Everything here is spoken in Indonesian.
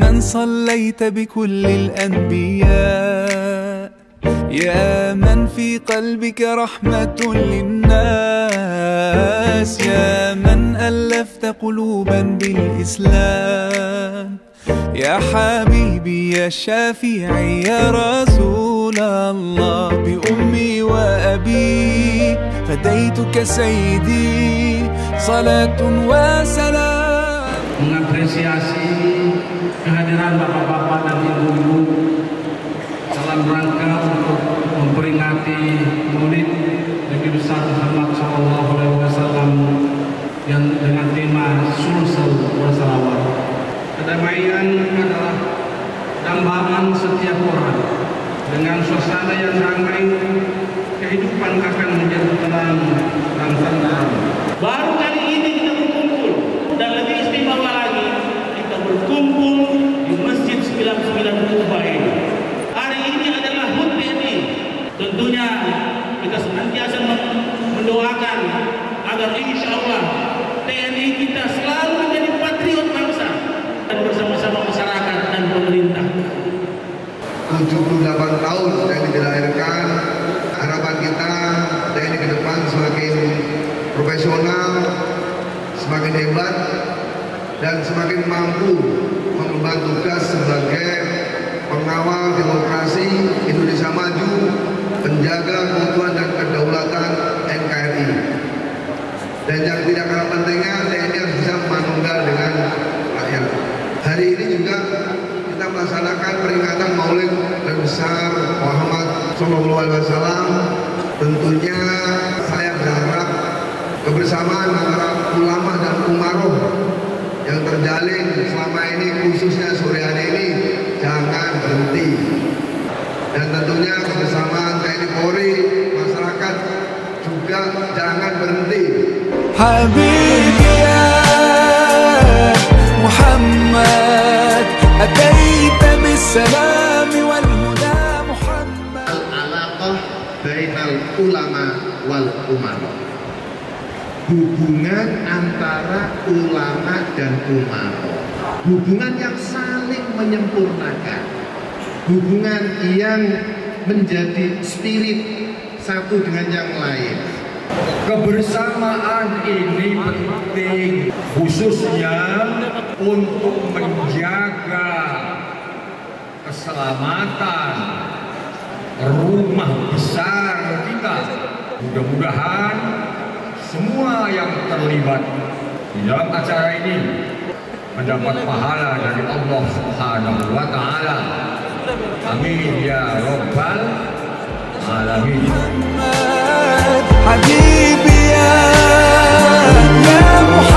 من صليت بكل الأنبياء، يا من في قلبك رحمة للناس، يا من ألفت قلوبا بالإسلام، يا حبيبي يا شافعي يا رسول الله، بأمي وأبي فديتك سيدي، صلاة وسلام. Mengapresiasi kehadiran bapak-bapak dan ibu-ibu dalam rangka untuk memperingati Maulid Nabi besar Muhammad SAW yang dengan tema Sulsel Bersalawat. Kedamaian adalah dambaan setiap orang. Dengan suasana yang damai, kehidupan akan menjadi tenang dan tenang. Baru kali ini kita berkumpul, dan lebih istimewa lagi kita berkumpul di Masjid 99 Kubah ini. Hari ini adalah HUT TNI. Tentunya kita senantiasa mendoakan agar insya Allah TNI kita selalu menjadi patriot bangsa dan bersama-sama masyarakat dan pemerintah. 78 tahun TNI dilahirkan, harapan kita TNI ke depan semakin profesional, semakin hebat, dan semakin mampu mengemban tugas sebagai pengawal demokrasi Indonesia maju, penjaga keutuhan dan kedaulatan NKRI. Dan yang tidak kalah pentingnya, TNI harus bisa manunggal dengan rakyat. Hari ini juga kita melaksanakan peringatan Maulid Nabi besar Muhammad SAW. Tentunya saya berharap kebersamaan antara ulama dan umaroh yang terjalin selama ini, khususnya sore hari ini, jangan berhenti. Dan tentunya kebersamaan TNI Polri, masyarakat juga jangan berhenti. Habibi ya Muhammad, ataita bisalam wal huda Muhammad. Al-alaqah bainal ulama wal umara. Hubungan antara ulama dan umara, hubungan yang saling menyempurnakan, hubungan yang menjadi spirit satu dengan yang lain. Kebersamaan ini penting, khususnya untuk menjaga keselamatan rumah besar kita. Mudah-mudahan semua yang terlibat di dalam acara ini mendapat pahala dari Allah Subhanahu wa Ta'ala. Amin ya Rabbal Alamin. Habibi ya Muhammad.